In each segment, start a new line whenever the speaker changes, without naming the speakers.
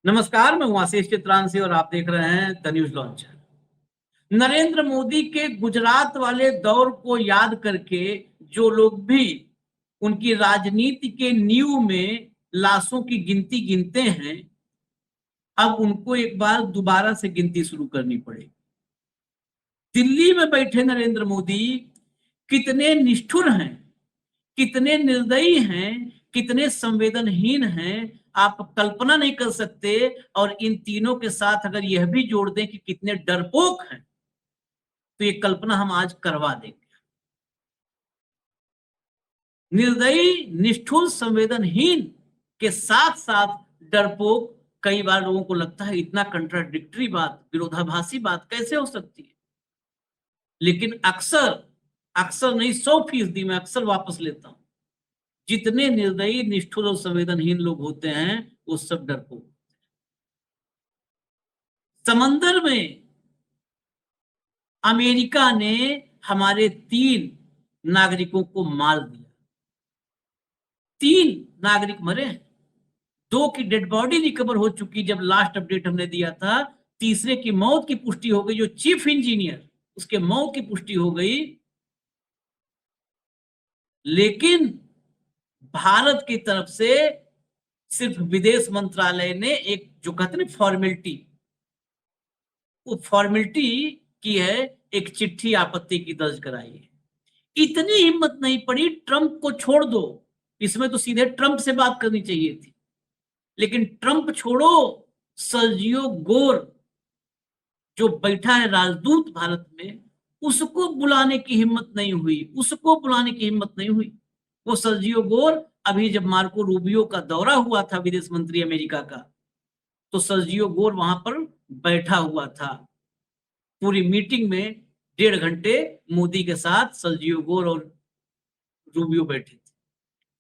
नमस्कार, मैं हूं आशीष चित्रांशी और आप देख रहे हैं the news launcher. Narendra Modi के गुजरात वाले दौर को याद करके जो लोग भी उनकी राजनीति के नींव में लाशों की गिनती गिनते हैं, अब उनको एक बार दोबारा से गिनती शुरू करनी पड़ेगी। दिल्ली में बैठे नरेंद्र मोदी कितने निष्ठुर हैं, कितने निर्दयी हैं, कितने संवेदनहीन हैं, आप कल्पना नहीं कर सकते। और इन तीनों के साथ अगर यह भी जोड़ दें कि कितने डरपोक हैं, तो ये कल्पना हम आज करवा देंगे। निर्दयी, निष्ठुर, संवेदनहीन के साथ साथ डरपोक, कई बार लोगों को लगता है इतना कंट्राडिक्टरी बात, विरोधाभासी बात कैसे हो सकती है। लेकिन अक्सर नहीं, 100% मैं अक्सर वापस लेता हूं, जितने निर्दयी, निष्ठुर और संवेदनहीन लोग होते हैं वो सब डरपोक। समंदर में अमेरिका ने हमारे 3 नागरिकों को मार दिया। 3 नागरिक मरे हैं, 2 की डेड बॉडी रिकवर हो चुकी जब लास्ट अपडेट हमने दिया था। तीसरे की मौत की पुष्टि हो गई, जो चीफ इंजीनियर, उसके मौत की पुष्टि हो गई। लेकिन भारत की तरफ से सिर्फ विदेश मंत्रालय ने एक, जो कहते हैं फॉर्मेलिटी, वो फॉर्मेलिटी की है, एक चिट्ठी आपत्ति की दर्ज कराई है। इतनी हिम्मत नहीं पड़ी, ट्रंप को छोड़ दो, इसमें तो सीधे ट्रंप से बात करनी चाहिए थी। लेकिन ट्रंप छोड़ो, सर्जियो गोर जो बैठा है राजदूत भारत में, उसको बुलाने की हिम्मत नहीं हुई। वो सर्जियो गोर, अभी जब मार्को रूबियो का दौरा हुआ था, विदेश मंत्री अमेरिका का, तो सर्जियो गोर वहां पर बैठा हुआ था। पूरी मीटिंग में 1.5 घंटे मोदी के साथ सर्जियो गोर और रूबियो बैठे थे।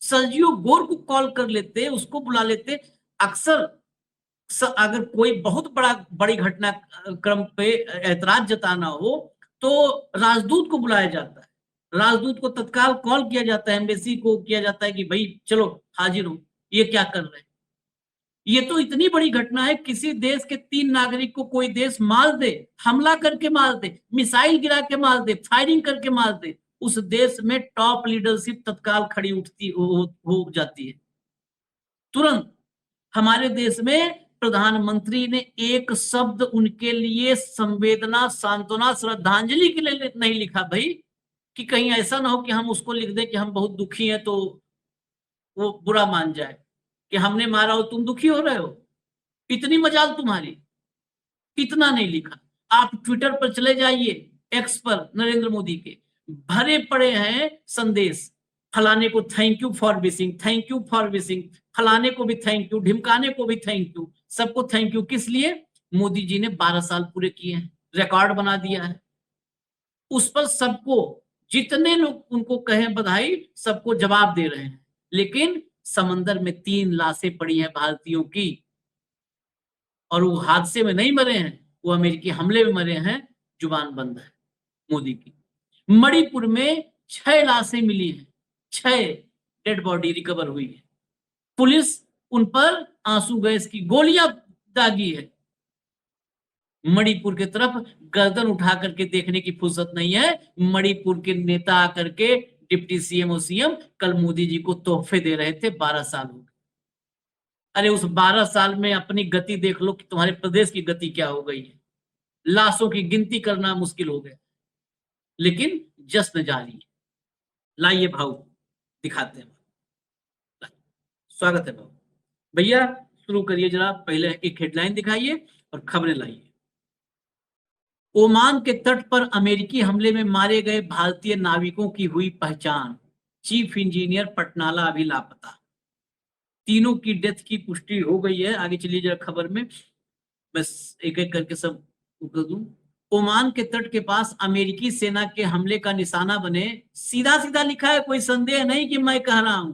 सर्जियो गोर को कॉल कर लेते, उसको बुला लेते। अक्सर अगर कोई बहुत बड़ी घटना क्रम पे ऐतराज जताना हो तो राजदूत को बुलाया जाता है, राजदूत को तत्काल कॉल किया जाता है, एम्बेसी को किया जाता है कि भाई चलो हाजिर हो, ये क्या कर रहे हैं। ये तो इतनी बड़ी घटना है, किसी देश के 3 नागरिक को कोई देश मार दे, हमला करके मार दे, मिसाइल गिरा के मार दे, फायरिंग करके मार दे, उस देश में टॉप लीडरशिप तत्काल खड़ी उठती हो जाती है तुरंत। हमारे देश में प्रधानमंत्री ने एक शब्द उनके लिए संवेदना, सांत्वना, श्रद्धांजलि के लिए नहीं लिखा भाई, कि कहीं ऐसा ना हो कि हम उसको लिख दें कि हम बहुत दुखी हैं तो वो बुरा मान जाए कि हमने मारा हो तुम दुखी हो रहे हो, इतनी मजाल तुम्हारी। इतना नहीं लिखा। आप ट्विटर पर चले जाइए, एक्स पर, नरेंद्र मोदी के भरे पड़े हैं संदेश, फलाने को thank you for wishing, thank you for wishing, फलाने को भी थैंक यू, ढिमकाने को भी थैंक यू, सबको थैंक यू। किस लिए? मोदी जी ने 12 साल पूरे किए हैं, रिकॉर्ड बना दिया है। उस पर सबको, जितने लोग उनको कहें बधाई, सबको जवाब दे रहे हैं। लेकिन समंदर में 3 लाशें पड़ी हैं भारतीयों की, और वो हादसे में नहीं मरे हैं, वो अमेरिकी हमले में मरे हैं। जुबान बंद है मोदी की। मणिपुर में 6 लाशें मिली हैं, 6 डेड बॉडी रिकवर हुई है। पुलिस उन पर आंसू गैस की गोलियां दागी है। मणिपुर की तरफ गर्दन उठा करके देखने की फुर्सत नहीं है। मणिपुर के नेता आकर के, डिप्टी सीएम और सीएम, कल मोदी जी को तोहफे दे रहे थे। 12 साल हो गए। अरे उस 12 साल में अपनी गति देख लो कि तुम्हारे प्रदेश की गति क्या हो गई है। लाशों की गिनती करना मुश्किल हो गया, लेकिन जश्न जारी है। लाइए भाव दिखाते हैं। स्वागत है भाव भैया, शुरू करिए जरा। पहले एक हेडलाइन दिखाइए और खबरें लाइए। ओमान के तट पर अमेरिकी हमले में मारे गए भारतीय नाविकों की हुई पहचान, चीफ इंजीनियर पटनाला अभी लापता। तीनों की डेथ की पुष्टि हो गई है। आगे चलिए जरा खबर में, बस एक एक करके सब कर दूं। ओमान के तट के पास अमेरिकी सेना के हमले का निशाना बने, सीधा सीधा लिखा है, कोई संदेह नहीं कि मैं कह रहा हूं,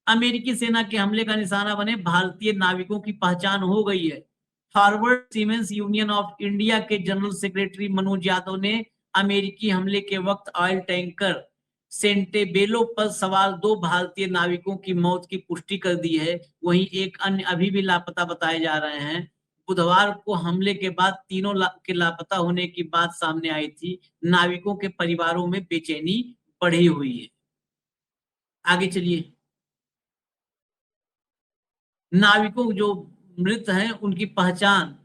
अमेरिकी सेना के हमले का निशाना बने भारतीय नाविकों की पहचान हो गई है। Forward siemens union of India के जनरल सेक्रेटरी मनोज यादव ने अमेरिकी हमले के वक्त ऑयल टैंकर सेंटेबेलो पर सवार 2 भारतीय नाविकों की मौत की पुष्टि कर दी है, वहीं एक अन्य अभी भी लापता बताए जा रहे हैं। बुधवार को हमले के बाद तीनों के लापता होने की बात सामने आई थी। नाविकों के परिवारों में बेचैनी बढ़ी हुई है। आगे चलिए। नाविकों जो मृत हैं उनकी पहचान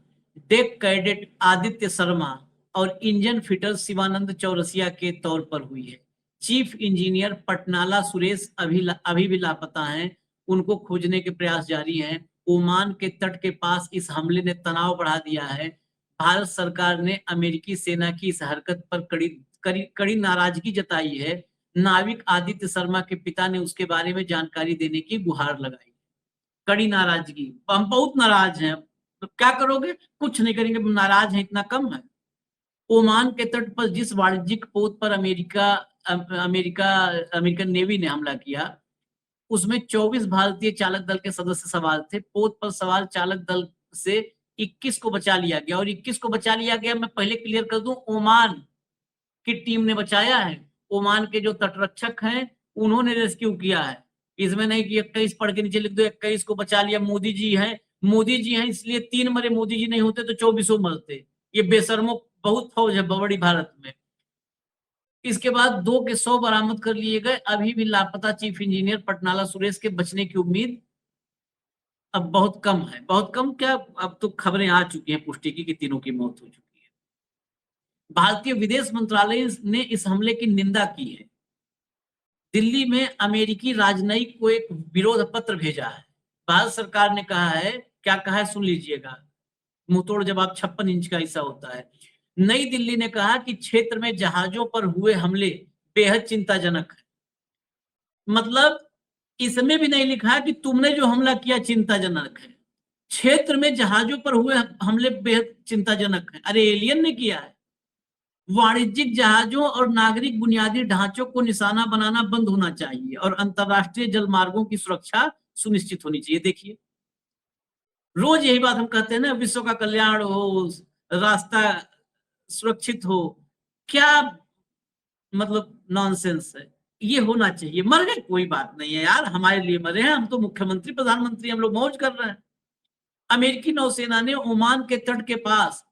डेक कैडेट आदित्य शर्मा और इंजन फिटर शिवानंद चौरसिया के तौर पर हुई है। चीफ इंजीनियर पटनाला सुरेश अभी भी लापता हैं। उनको खोजने के प्रयास जारी हैं। ओमान के तट के पास इस हमले ने तनाव बढ़ा दिया है। भारत सरकार ने अमेरिकी सेना की इस हरकत पर कड़ी नाराजगी जताई है। नाविक आदित्य शर्मा के पिता ने उसके बारे में जानकारी देने की गुहार लगाई। कड़ी नाराजगी, हम बहुत नाराज हैं। तो क्या करोगे? कुछ नहीं करेंगे, नाराज हैं, इतना कम है। ओमान के तट पर जिस वाणिज्यिक पोत पर अमेरिकन नेवी ने हमला किया, उसमें 24 भारतीय चालक दल के सदस्य सवार थे। पोत पर सवार चालक दल से 21 को बचा लिया गया, और 21 को बचा लिया गया, मैं पहले क्लियर कर दूं, ओमान की टीम ने बचाया है। ओमान के जो तटरक्षक हैं उन्होंने रेस्क्यू किया है। इसमें नहीं कि 21 पढ़ के नीचे लिख दो 21 को बचा लिया। मोदी जी हैं इसलिए 3 मरे। मोदी जी नहीं होते तो 24 मरते। ये बेशर्मों बहुत फौज है बड़ी भारत में। इसके बाद 2 के 100 बरामद कर लिए गए। अभी भी लापता चीफ इंजीनियर पटनाला सुरेश के बचने की उम्मीद अब बहुत कम है। बहुत कम क्या, अब तो खबरें आ चुकी हैं पुष्टि की कि तीनों की मौत हो चुकी है। भारतीय विदेश मंत्रालय ने इस हमले की निंदा की है। दिल्ली में अमेरिकी राजनयिक को एक विरोध पत्र भेजा है। भारत सरकार ने कहा है, क्या कहा है सुन लीजिएगा, मुंहतोड़ जवाब 56 इंच का हिस्सा होता है। नई दिल्ली ने कहा कि क्षेत्र में जहाजों पर हुए हमले बेहद चिंताजनक है। मतलब इसमें भी नहीं लिखा है कि तुमने जो हमला किया चिंताजनक है, क्षेत्र में जहाजों पर हुए हमले बेहद चिंताजनक है। अरे एलियन ने किया है। वाणिज्यिक जहाजों और नागरिक बुनियादी ढांचों को निशाना बनाना बंद होना चाहिए और अंतरराष्ट्रीय जलमार्गों की सुरक्षा सुनिश्चित होनी चाहिए। देखिए, रोज यही बात हम कहते हैं ना, विश्व का कल्याण हो, रास्ता सुरक्षित हो। क्या मतलब नॉनसेंस है। ये होना चाहिए। मर गए कोई बात नहीं है यार, हमारे लिए मरे हैं, हम तो मुख्यमंत्री प्रधानमंत्री हम लोग मौज कर रहे हैं। अमेरिकी नौसेना ने ओमान के तट के पास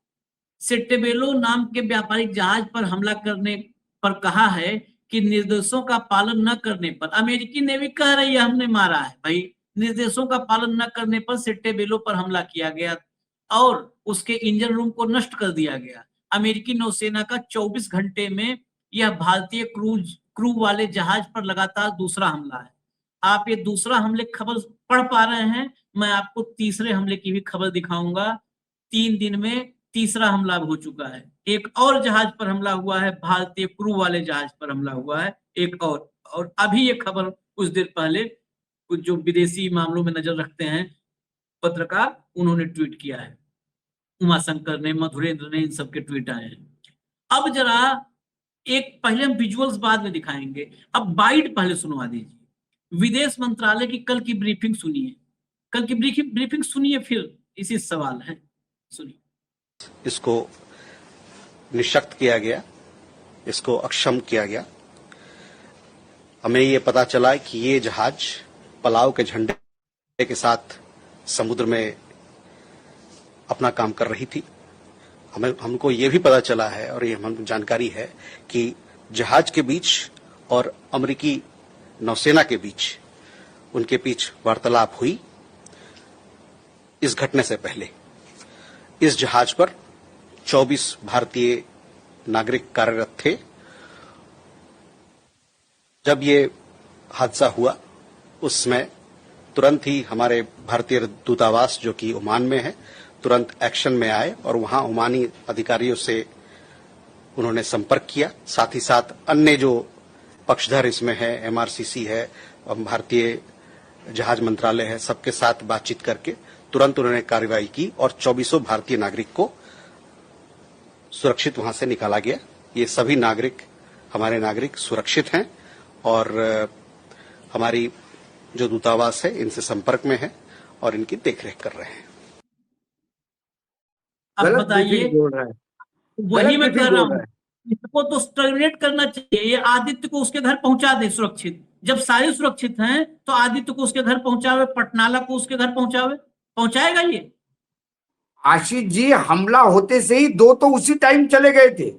सेंटेबेलो नाम के व्यापारिक जहाज पर हमला करने पर कहा है कि निर्देशों का पालन न करने पर, अमेरिकी नेवी कह रही है हमने मारा है भाई, निर्देशों का पालन न करने पर सेंटेबेलो पर हमला किया गया और उसके इंजन रूम को नष्ट कर दिया गया। अमेरिकी नौसेना का 24 घंटे में यह भारतीय क्रू वाले जहाज पर लगातार दूसरा हमला है। आप ये दूसरा हमले खबर पढ़ पा रहे हैं, मैं आपको तीसरे हमले की भी खबर दिखाऊंगा। 3 दिन में तीसरा हमला हो चुका है। एक और जहाज पर हमला हुआ है, भारतीय क्रू वाले जहाज पर हमला हुआ है एक और अभी ये खबर कुछ देर पहले कुछ जो विदेशी मामलों में नजर रखते हैं पत्रकार, उन्होंने ट्वीट किया है। उमाशंकर ने, मधुरेंद्र ने, इन सबके ट्वीट आए हैं। अब जरा एक पहले हम विजुअल्स बाद में दिखाएंगे, अब बाइट पहले सुनवा दीजिए। विदेश मंत्रालय की कल की ब्रीफिंग सुनिए, कल की ब्रीफिंग सुनिए, फिर इसी सवाल है, सुनिए।
इसको निशक्त किया गया, इसको अक्षम किया गया। हमें ये पता चला कि ये जहाज पलाव के झंडे के साथ समुद्र में अपना काम कर रही थी। हमको ये भी पता चला है और ये हम जानकारी है कि जहाज के बीच और अमेरिकी नौसेना के बीच उनके बीच वार्तालाप हुई इस घटने से पहले। इस जहाज पर 24 भारतीय नागरिक कार्यरत थे। जब ये हादसा हुआ उसमें तुरंत ही हमारे भारतीय दूतावास जो कि ओमान में है तुरंत एक्शन में आए और वहां ओमानी अधिकारियों से उन्होंने संपर्क किया। साथ ही साथ अन्य जो पक्षधर इसमें है, एमआरसीसी है, भारतीय जहाज मंत्रालय है, सबके साथ बातचीत करके तुरंत उन्होंने कार्रवाई की और 24 भारतीय नागरिक को सुरक्षित वहां से निकाला गया। ये सभी नागरिक, हमारे नागरिक सुरक्षित हैं और हमारी जो दूतावास है इनसे संपर्क में है और इनकी देखरेख कर रहे हैं।
अब बताइए, वही मैं कह रहा हूं, इसको तो टर्मिनेट करना चाहिए, ये आदित्य को उसके घर पहुंचा दे सुरक्षित। जब सारे सुरक्षित हैं तो आदित्य को उसके घर पहुंचावे, पटनाला को उसके घर पहुंचावे, पहुंचाएगा ये?
आशीष जी, हमला होते से ही दो तो उसी टाइम चले गए थे,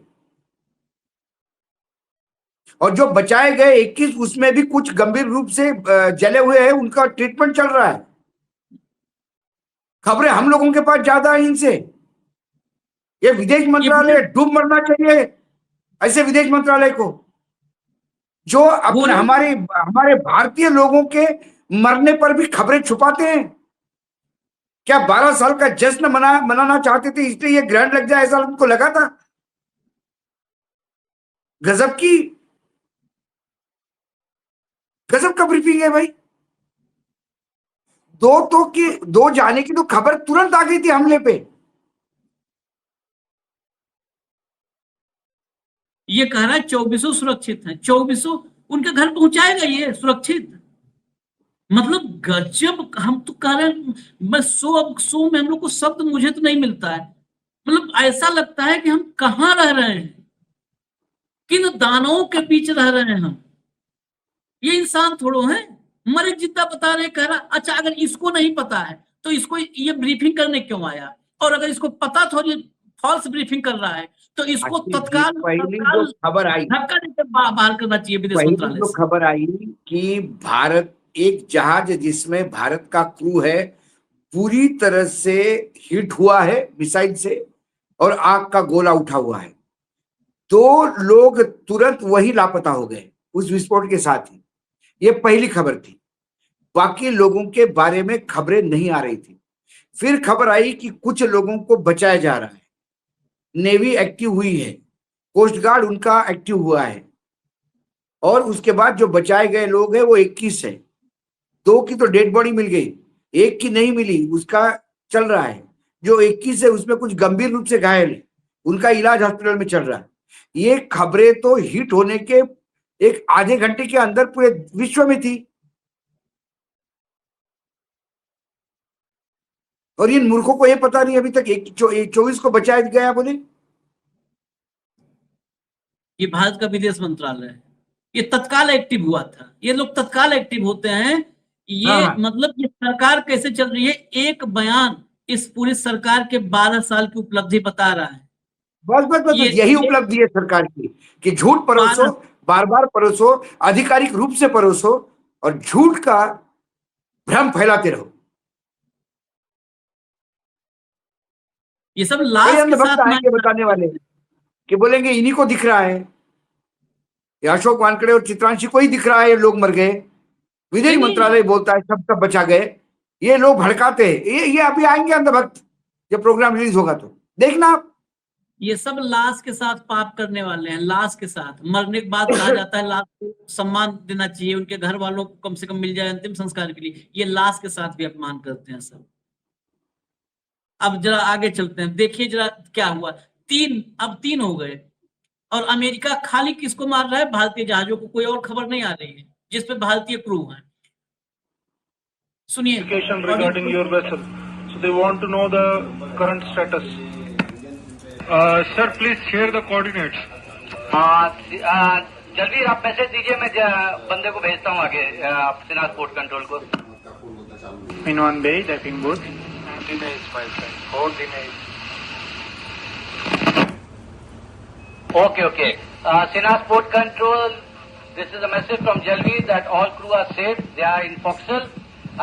और जो बचाए गए 21, उसमें भी कुछ गंभीर रूप से जले हुए हैं, उनका ट्रीटमेंट चल रहा है। खबरें हम लोगों के पास ज्यादा है इनसे। ये विदेश मंत्रालय डूब मरना चाहिए ऐसे विदेश मंत्रालय को, जो अपने हमारे भारतीय लोगों के मरने पर भी खबरें छुपाते हैं। क्या 12 साल का जश्न मनाना चाहते थे, इसलिए ये ग्रहण लग जाए ऐसा उनको लगा था? गजब का ब्रीफिंग है भाई। दो जाने की तो खबर तुरंत आ गई थी हमले पे।
ये कह रहा है 24 सुरक्षित हैं, 24 उनके घर पहुंचाएगा ये सुरक्षित? मतलब गजब। हम तो कह रहे हैं, मैं सो में हम लोग को शब्द मुझे तो नहीं मिलता है। मतलब ऐसा लगता है कि हम कहाँ रह रहे हैं, किन दानवों के बीच रह रहे हैं हम। ये इंसान थोड़ो है, मरे जिद्दा बता रहे, कह रहा अच्छा अगर इसको नहीं पता है तो इसको ये ब्रीफिंग करने क्यों आया, और अगर इसको पता थोड़ी फॉल्स ब्रीफिंग कर रहा है तो इसको तत्काल
पहली जो खबर आई,
धक्का देकर बाहर करना चाहिए विदेश मंत्रालय
जो
से।
खबर आई कि भारत, एक जहाज जिसमें भारत का क्रू है पूरी तरह से हिट हुआ है मिसाइल से, और आग का गोला उठा हुआ है। 2 लोग तुरंत वही लापता हो गए उस विस्फोट के साथ ही। ये पहली खबर थी, बाकी लोगों के बारे में खबरें नहीं आ रही थी। फिर खबर आई कि कुछ लोगों को बचाया जा रहा है, नेवी एक्टिव हुई है, कोस्ट गार्ड उनका एक्टिव हुआ है, और उसके बाद जो बचाए गए लोग हैं वो 21 है। 2 की तो डेड बॉडी मिल गई, 1 की नहीं मिली, उसका चल रहा है। जो 21 है उसमें कुछ गंभीर रूप से घायल है, उनका इलाज हॉस्पिटल में चल रहा है। ये खबरें तो हिट होने के एक आधे घंटे के अंदर पूरे विश्व में थी, और इन मूर्खों को ये पता नहीं अभी तक 24 को बचाया गया बोले।
ये भारत का विदेश मंत्रालय है, ये तत्काल एक्टिव हुआ था। ये लोग तत्काल एक्टिव होते हैं। ये मतलब ये सरकार कैसे चल रही है, एक बयान इस पूरी सरकार के 12 साल की उपलब्धि बता रहा है।
बस यही उपलब्धि है सरकार की, कि झूठ परोसो, बार बार परोसो, आधिकारिक रूप से परोसो, और झूठ का भ्रम फैलाते रहो।
ये सब लाश के साथ
आएंगे बताने वाले कि बोलेंगे इन्हीं को दिख रहा है, अशोक वानखेड़े और चित्रांशी को ही दिख रहा है, लोग मर गए, विदेश मंत्रालय बोलता है सब बचा गए। ये लोग भड़काते हैं, ये अभी आएंगे अंधभक्त, जब प्रोग्राम रिलीज होगा तो देखना आप।
ये सब लाश के साथ पाप करने वाले हैं, लाश के साथ। मरने के बाद कहा जाता है लाश को सम्मान देना चाहिए, उनके घर वालों को कम से कम मिल जाए अंतिम संस्कार के लिए। ये लाश के साथ भी अपमान करते हैं सब। अब जरा आगे चलते हैं, देखिए जरा क्या हुआ। 3 हो गए, और अमेरिका खाली किसको मार रहा है? भारतीय जहाजों को। कोई और खबर नहीं आ रही है जिसपे भारतीय क्रू है। सुनिए।
Regarding your vessel, so they want to know the current status. Sir, please share the coordinates.
जल्दी आप मैसेज दीजिए, मैं बंदे को भेजता हूँ आगे सिनाज पोर्ट कंट्रोल को।
In one bay, decking boat. Dinesh, my friend. Oh, Dinesh.
Okay. Sinas Port Control, this is a message from Jalvi that all crew are safe. They are in forecastle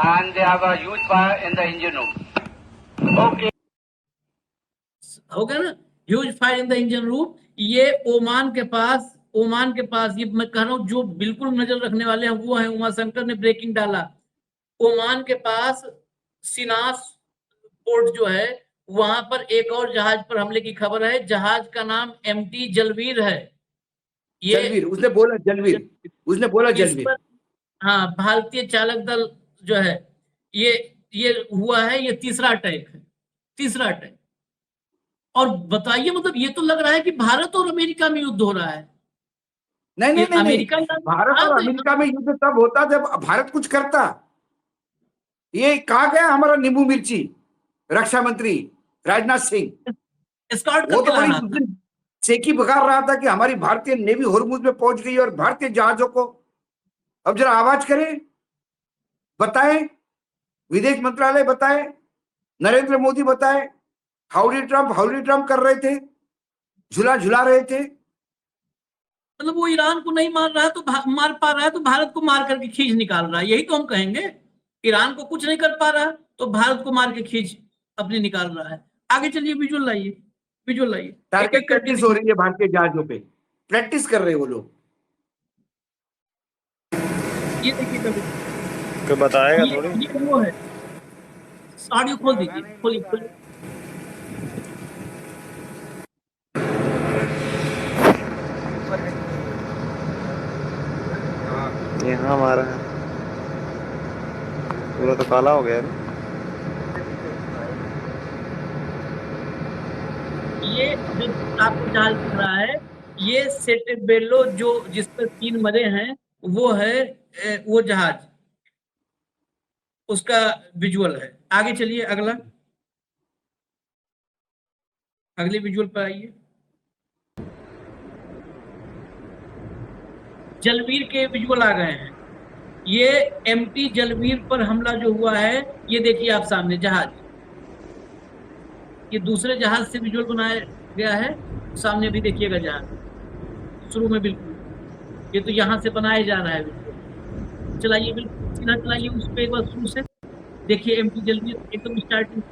and they have a huge fire in the engine room. Okay.
हो गया ना, huge fire in the engine room. ये Oman के पास ये मैं कह रहा हूँ, जो बिल्कुल नजर रखने वाले हैं वो है उमाशंकर ने ब्रेकिंग डाला। ओमान के पास सिनास पोर्ट जो है, वहां पर एक और जहाज पर हमले की खबर है। जहाज का नाम MT जलवीर है। ये
जलवीर, उसने बोला जलवीर।
हाँ, भारतीय चालक दल जो है, ये हुआ है, ये तीसरा अटैक। और बताइए, मतलब ये तो लग रहा है कि भारत और अमेरिका में युद्ध हो रहा है।
नहीं,
अमेरिका
भारत और अमेरिका में युद्ध तब होता जब भारत कुछ करता। ये कहा गया हमारा नींबू मिर्ची रक्षा मंत्री राजनाथ सिंह,
एस्कॉर्ट
वो तो सेकी बघार रहा था कि हमारी भारतीय नेवी होर्मुज में पहुंच गई और भारतीय जहाजों को, अब जरा आवाज करें, बताएं, विदेश मंत्रालय बताए, नरेंद्र मोदी बताए, हाउडी ट्रम्प कर रहे थे, झूला झुला रहे थे।
मतलब वो ईरान को नहीं मार रहा है तो मार पा रहा है तो भारत को मार करके खींच निकाल रहा है, यही तो हम कहेंगे। ईरान को कुछ नहीं कर पा रहा तो भारत को मार के खींच अपने निकाल रहा है। आगे चलिए, विजुअल लाइए, विजुअल लाइए।
टारगेट प्रैक्टिस हो रही है भारतीय जहाजों पे, प्रैक्टिस कर रहे हैं वो लोग।
ये देखिए
तो बताएगा थोड़ी।
ये वो है, ऑडियो खोल दीजिए, खोलिए खोलिए।
यहाँ हमारा है, पूरा तो काला हो गया है।
ये जो आपको जहाज दिख रहा है, ये सेटेबेलो जो जिस पर 3 मरे हैं, वो है वो जहाज, उसका विजुअल है। आगे चलिए, अगला, अगले विजुअल पर आइए। जलवीर के विजुअल आ गए हैं। ये एमटी जलवीर पर हमला जो हुआ है, ये देखिए आप सामने जहाज, ये दूसरे जहाज से विजुअल बनाया गया है। सामने भी देखिएगा जहाज, शुरू में बिल्कुल, ये तो यहाँ से बनाया जा रहा है विजुअल। चलाइए, बिल्कुल सीधा चलाइए उस पर एक बार शुरू से देखिए, एमटी जलवीर एकदम स्टार्टिंग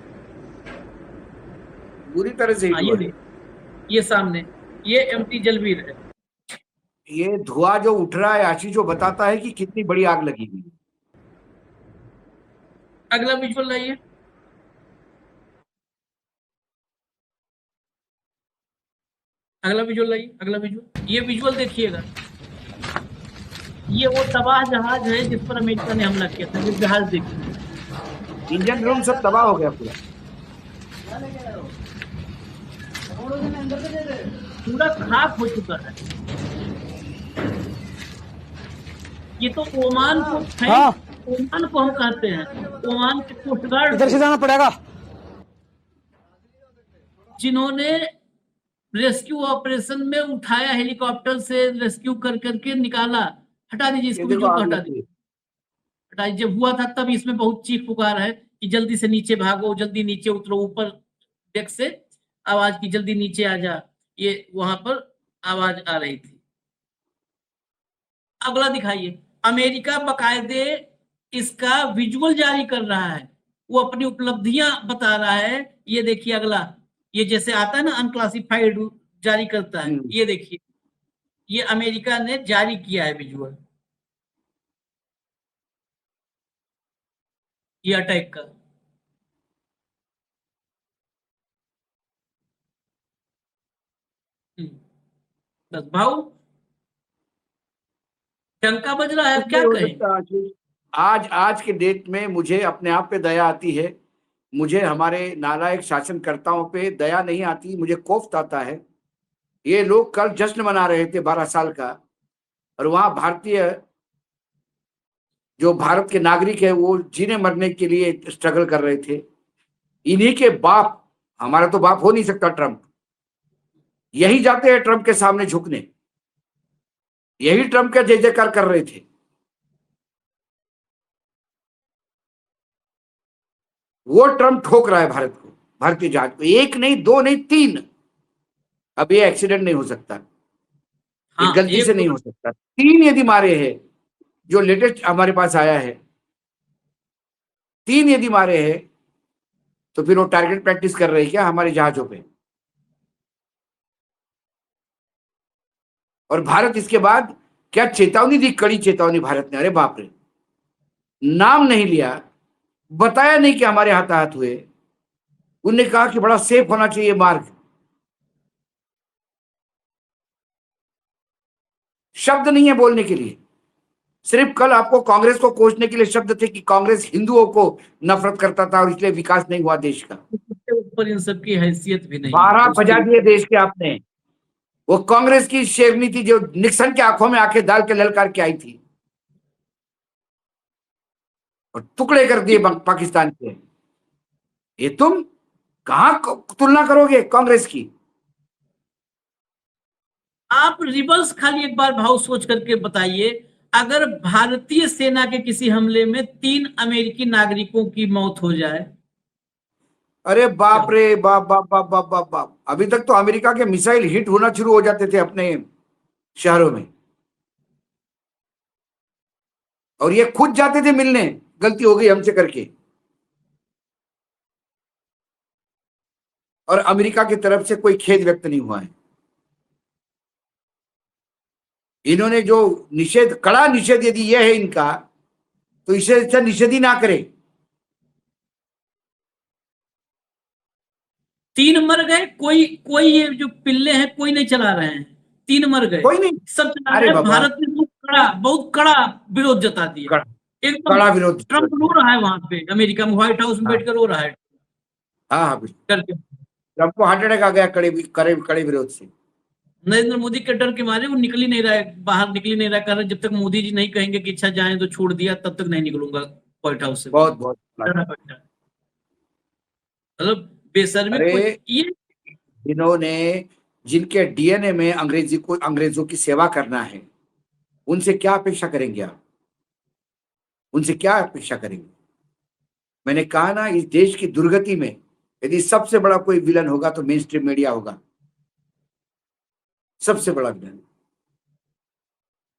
पूरी तरह से हिट हुआ है।
ये सामने ये एमटी जलवीर है।
ये धुआं जो उठ रहा है आशीष, जो बताता है कि कितनी बड़ी आग लगी हुई है।
अगला विजुअल लाइए। अगला विजुअल लाइए, अगला विजुअल। ये विजुअल देखिएगा, ये वो तबाह जहाज है जिस पर अमेरिका ने हमला किया था। ये जहाज देखिए,
इंजन रूम सब तबाह हो गया पूरा,
पूरा खाक हो चुका है। ये तो ओमान को है, ओमान को हम कहते हैं, ओमान के कोस्ट गार्ड
इधर से जाना पड़ेगा,
जिन्होंने रेस्क्यू ऑपरेशन में उठाया, हेलीकॉप्टर से रेस्क्यू कर करके निकाला। हटा दीजिए इसको,
देखो आग
हटा
लगी
दीजिए,
है।
हटा दीजिए। जब हुआ था तब इसमें बहुत चीख पुकार है कि जल्दी से नीचे भागो, जल्दी नीचे उतरो, ऊपर डेक से आवाज की जल्दी नीचे आ जा, ये वहां पर आवाज आ रही थी। अगला दिखाइए। अमेरिका बकायदे इसका विजुअल जारी कर रहा है, वो अपनी उपलब्धियां बता रहा है। ये देखिए अगला, ये जैसे आता है ना अनक्लासिफाइड जारी करता है, ये देखिए, ये अमेरिका ने जारी किया है विजुअल, ये अटैक का। बस भाऊ, डंका बज रहा है,
कुछ
क्या
नहीं हो
कहें।
सकता आशीष। आज के डेट में मुझे अपने आप पे दया आती है, मुझे हमारे नालायक शासनकर्ताओं पे दया नहीं आती, मुझे कोफ्त आता है। ये लोग कल जश्न मना रहे थे 12 साल का, और वहां भारतीय जो भारत के नागरिक है वो जीने मरने के लिए स्ट्रगल कर रहे थे। इन्हीं के बाप, हमारा तो बाप हो नहीं सकता ट्रम्प, यही जाते हैं ट्रम्प के सामने झुकने, यही ट्रम्प का जय जयकार कर रहे थे। वो ट्रम्प ठोक रहा है भारत को, भारतीय जहाज को, 1 नहीं 2 नहीं 3। अब ये एक्सीडेंट नहीं हो सकता, ये
हाँ,
गलती से नहीं हो सकता। 3 यदि मारे हैं, जो लेटेस्ट हमारे पास आया है, 3 यदि मारे हैं, तो फिर वो टारगेट प्रैक्टिस कर रहे हैं क्या हमारे जहाजों पे। और भारत इसके बाद क्या चेतावनी दी, कड़ी चेतावनी भारत ने। अरे बाप रे, नाम नहीं लिया, बताया नहीं कि हमारे हाथाहाथ हुए, उनने कहा कि बड़ा सेफ होना चाहिए मार्ग। शब्द नहीं है बोलने के लिए, सिर्फ कल आपको कांग्रेस को कोसने के लिए शब्द थे कि कांग्रेस हिंदुओं को नफरत करता था और इसलिए विकास नहीं हुआ देश का।
उसके ऊपर इन सब की हैसियत भी नहीं।
12 बजा दिए देश के आपने। वो कांग्रेस की शेरनी थी जो निक्सन के आंखों में आंखें डाल के ललकार के आई थी और टुकड़े कर दिए पाकिस्तान के। ये तुम कहां तुलना करोगे कांग्रेस की।
आप रिवर्स खाली एक बार भाव सोच करके बताइए, अगर भारतीय सेना के किसी हमले में 3 अमेरिकी नागरिकों की मौत हो जाए,
अरे बाप रे बाप बाप बाप बाप बाप बाप, अभी तक तो अमेरिका के मिसाइल हिट होना शुरू हो जाते थे अपने शहरों में, और ये खुद जाते थे मिलने, गलती हो गई हमसे करके, और अमेरिका की तरफ से कोई खेद व्यक्त नहीं हुआ है। इन्होंने जो निषेध, कड़ा निषेध यदि यह है इनका, तो इसे अच्छा निषेध ही ना करे।
3 मर गए, कोई कोई ये जो पिल्ले हैं कोई नहीं चला रहे हैं, 3 मर गए,
कोई नहीं,
सब चला
अरे
रहे हैं।
बाबा,
भारत ने बहुत कड़ा विरोध जता दिया, एकदम।
कड़ा विरोध।
ट्रंप रो रहा है वहां पे अमेरिका में, व्हाइट हाउस में
हाँ
बैठकर रो रहा है
हाँ हाँ,
करके।
ट्रंप को हार्ट अटैक आ गया कड़े विरोध से।
नरेंद्र मोदी के डर के मारे वो निकल ही नहीं रहा है, बाहर निकल ही नहीं रहा, कह रहे जब तक मोदी जी नहीं कहेंगे कि अच्छा जाएं तो छोड़ दिया, तब तक नहीं निकलूंगा व्हाइट हाउस से।
बहुत बहुत
डरा बैठा है। मतलब बेशर्मी
अरे
कोई ये।
जिन्होंने, जिनके डीएनए में अंग्रेजों की सेवा करना है, उनसे क्या अपेक्षा करेंगे आप? उनसे क्या अपेक्षा करेंगे? मैंने कहा ना, इस देश की दुर्गति में यदि सबसे बड़ा कोई विलन होगा तो मेन स्ट्रीम मीडिया होगा, सबसे बड़ा विलन।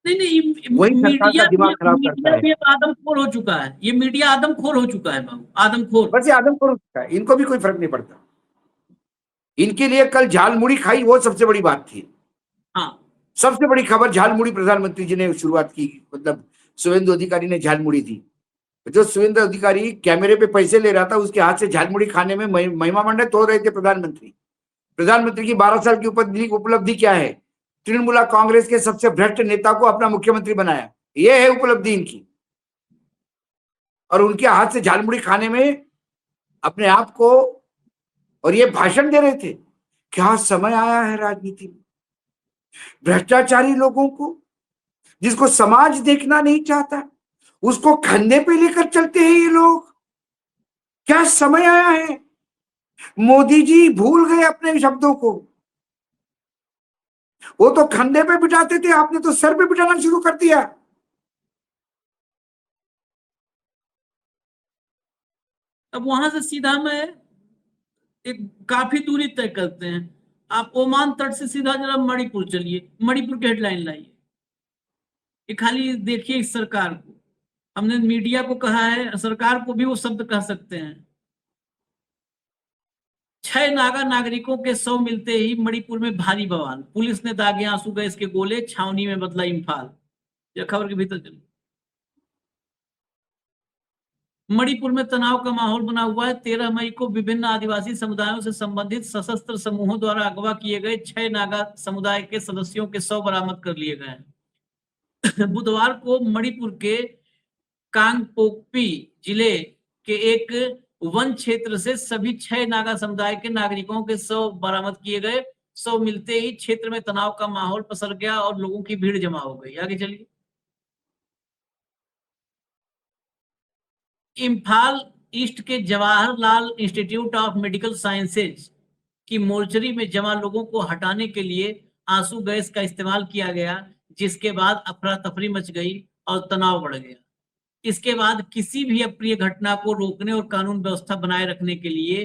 नहीं,
वही सरकार
मीडिया
का दिमाग खराब करता है।
भी आदमखोर हो चुका है, ये मीडिया आदमखोर हो चुका है बाबू, आदमखोर।
बस ये आदमखोर हो चुका है, इनको भी कोई फर्क नहीं पड़ता। इनके लिए कल झालमुड़ी खाई वो सबसे बड़ी बात थी।
हाँ,
सबसे बड़ी खबर झालमुड़ी प्रधानमंत्री जी ने शुरुआत की, मतलब शुभेंदु अधिकारी ने झालमुड़ी दी। जो शुभेंदु अधिकारी कैमरे पे पैसे ले रहा था, उसके हाथ से झालमुड़ी खाने में महिमा मंडित हो रहे थे प्रधानमंत्री। प्रधानमंत्री की 12 साल की उपलब्धि क्या है? तृणमूल कांग्रेस के सबसे भ्रष्ट नेता को अपना मुख्यमंत्री बनाया, यह है उपलब्धि इनकी। और उनके हाथ से झालमुड़ी खाने में अपने आप को, और ये भाषण दे रहे थे। क्या समय आया है राजनीति में, भ्रष्टाचारी लोगों को, जिसको समाज देखना नहीं चाहता, उसको खंधे पे लेकर चलते हैं ये लोग। क्या समय आया है? मोदी जी भूल गए अपने शब्दों को। वो तो खंधे पे बिठाते थे, आपने तो सर पे बिठाना शुरू कर दिया।
अब वहां से सीधा मैं एक काफी दूरी तय करते हैं, आप ओमान तट से सीधा जरा मणिपुर चलिए, मणिपुर की हेडलाइन लाइए। ये खाली देखिए इस सरकार को, हमने मीडिया को कहा है, सरकार को भी वो शब्द कह सकते हैं। 6 नागा नागरिकों के शव मिलते ही मणिपुर में भारी बवाल, पुलिस ने दागे आंसू गैस के गोले, छावनी में बदला इम्फाल। यह खबर के भीतर चलिए। मणिपुर में तनाव का माहौल बना हुआ है। 13 मई को विभिन्न आदिवासी समुदायों से संबंधित सशस्त्र समूहों द्वारा अगवा किए गए 6 नागा समुदाय के सदस्यों के शव बरामद कर लिए गए हैं। बुधवार को मणिपुर के कांगपोकपी जिले के एक वन क्षेत्र से सभी 6 नागा समुदाय के नागरिकों के शव बरामद किए गए। शव मिलते ही क्षेत्र में तनाव का माहौल पसर गया और लोगों की भीड़ जमा हो गई। आगे चलिए। इम्फाल ईस्ट के Jawaharlal institute of medical sciences की मोर्चरी में जमा लोगों को हटाने के लिए आंसू गैस का इस्तेमाल किया गया, जिसके बाद अफरा तफरी मच गई और तनाव बढ़ गया। इसके बाद किसी भी अप्रिय घटना को रोकने और कानून व्यवस्था बनाए रखने के लिए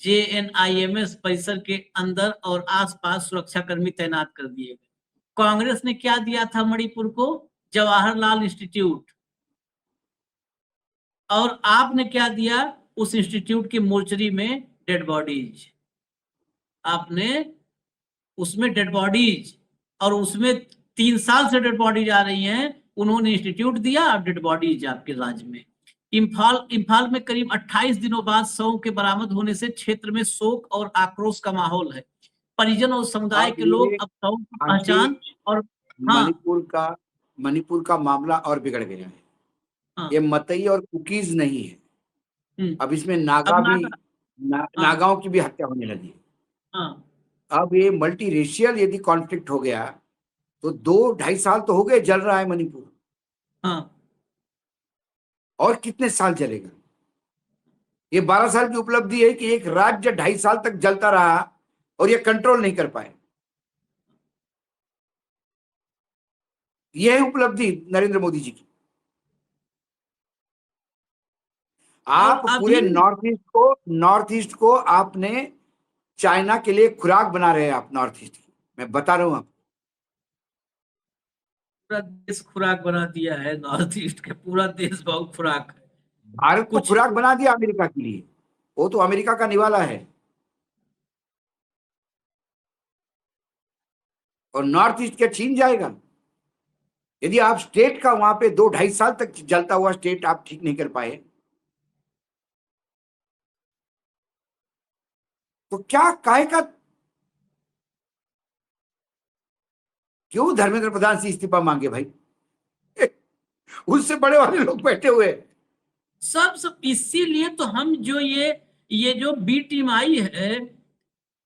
JNIMS परिसर के अंदर और आसपास सुरक्षाकर्मी तैनात कर दिए गए। कांग्रेस ने क्या दिया था मणिपुर को? जवाहरलाल इंस्टीट्यूट। और आपने क्या दिया? उस इंस्टीट्यूट की मोर्चरी में डेड बॉडीज। आपने उसमें डेड बॉडीज, और उसमें 3 साल से डेड बॉडीज आ रही हैं, उन्होंने इंस्टीट्यूट दिया और डेड बॉडीज आपके राज्य में। इम्फाल में करीब 28 दिनों बाद शव के बरामद होने से क्षेत्र में शोक और आक्रोश का माहौल है। परिजन और समुदाय के लोग अब शव की पहचान और
मणिपुर का मामला और बिगड़ गया है।
हाँ,
ये मतई और कुकीज नहीं है, अब इसमें नागाओं की भी हत्या होने लगी।
हाँ,
अब ये मल्टी रेशियल यदि कॉन्फ्लिक्ट हो गया तो 2-2.5 साल तो हो गए जल रहा है मणिपुर,
हाँ,
और कितने साल चलेगा? ये 12 साल की उपलब्धि है कि एक राज्य 2.5 साल तक जलता रहा और ये कंट्रोल नहीं कर पाए। यह है उपलब्धि नरेंद्र मोदी जी की। आप
और
पूरे
अभी
नॉर्थ ईस्ट को आपने चाइना के लिए खुराक बना रहे हैं आप नॉर्थ ईस्ट की, मैं बता रहा हूं आप।
पूरा देश खुराक बना दिया है, नॉर्थ ईस्ट के पूरा देश बहुत खुराक है।
भारत को
कुछ
खुराक बना दिया अमेरिका के लिए, वो तो अमेरिका का निवाला है। और नॉर्थ ईस्ट के छीन जाएगा। यदि आप स्टेट का वहां पे 2-2.5 साल तक जलता हुआ स्टेट आप ठीक नहीं कर पाए, तो क्या काहे का, क्यों धर्मेंद्र प्रधान से इस्तीफा मांगे भाई? उससे बड़े वाले लोग बैठे हुए हैं।
सब इसीलिए तो हम जो ये जो बी टीम आई है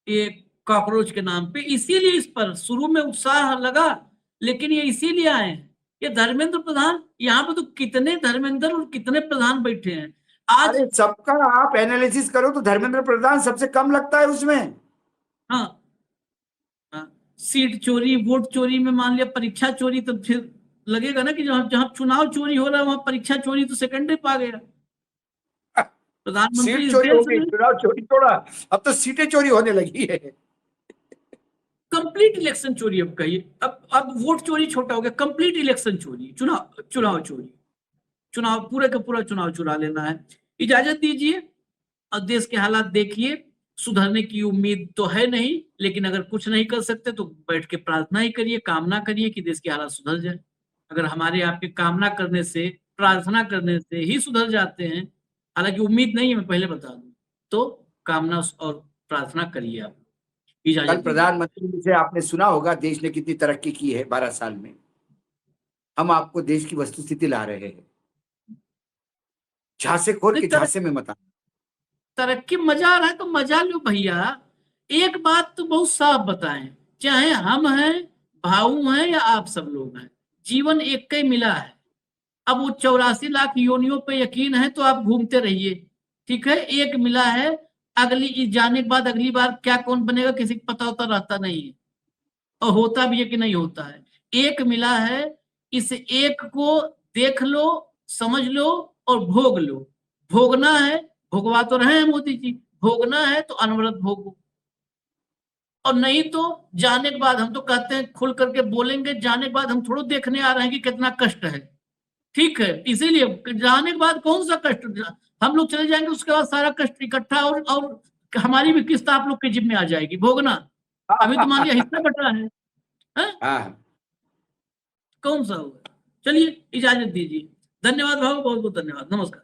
ये कॉकरोच के नाम पे, इसीलिए इस पर शुरू में उत्साह लगा, लेकिन ये इसीलिए आए हैं। ये धर्मेंद्र प्रधान, यहाँ पे तो कितने धर्मेंद्र और कितने प्रधान बैठे हैं आज।
अरे सबका आप एनालिसिस करो तो धर्मेंद्र प्रधान सबसे कम लगता है उसमें।
हाँ, हाँ, सीट चोरी, वोट चोरी में मान लिया, परीक्षा चोरी, तो फिर लगेगा ना कि जहां जहां चुनाव चोरी हो रहा है वहां परीक्षा चोरी तो सेकेंडरी पा गया प्रधानमंत्री
सीट
इस
चोरी हो
देश
गई,
में।
चुनाव चोरी छोड़ा, अब तो सीटें चोरी होने लगी है।
कंप्लीट इलेक्शन चोरी अब कहिए, अब वोट चोरी छोटा हो गया, कंप्लीट इलेक्शन चोरी, चुनाव चोरी, चुनाव पूरे का पूरा चुनाव चुरा लेना है। इजाजत दीजिए, और देश के हालात देखिए, सुधरने की उम्मीद तो है नहीं, लेकिन अगर कुछ नहीं कर सकते तो बैठ के प्रार्थना ही करिए, कामना करिए कि देश के हालात सुधर जाए। अगर हमारे आपके कामना करने से, प्रार्थना करने से ही सुधर जाते हैं, हालांकि उम्मीद नहीं है, मैं पहले बता दूं, तो कामना और प्रार्थना करिए आप। इजाजत
कल
दीजिए।
प्रधानमंत्री से आपने सुना होगा देश ने कितनी तरक्की की है 12 साल में। हम आपको देश की वस्तुस्थिति ला रहे हैं, झांसे खोल के झांसे में मत आना।
तरक्की मजा आ रहा है तो मजा लो भैया। एक बात तो बहुत साफ बताएं, चाहे हम हैं, भाऊ हैं, या आप सब लोग हैं, जीवन एक का ही मिला है। अब वो 84 लाख योनियों पे यकीन है तो आप घूमते रहिए, ठीक है, एक मिला है। अगली जाने के बाद अगली बार क्या कौन बनेगा किसी को पता होता रहता नहीं है, और होता भी है कि नहीं होता है। एक मिला है, इस एक को देख लो, समझ लो और भोग लो। भोगना है, भोगवा तो रहे हैं मोदी जी, भोगना है तो अनवरत भोगो, और नहीं तो जाने के बाद, हम तो कहते हैं खुल करके बोलेंगे, जाने के बाद हम थोड़ा देखने आ रहे हैं कि कितना कष्ट है, ठीक है, इसीलिए जाने के बाद कौन सा कष्ट, हम लोग चले जाएंगे उसके बाद सारा कष्ट इकट्ठा, और हमारी भी किस्त आप लोग की जिम्मे आ जाएगी भोगना। अभी तो मान लिया हिस्सा बट रहा है, हैं?
हाँ,
कौन सा होगा। चलिए इजाजत दीजिए, धन्यवाद भाव, बहुत बहुत धन्यवाद, नमस्कार।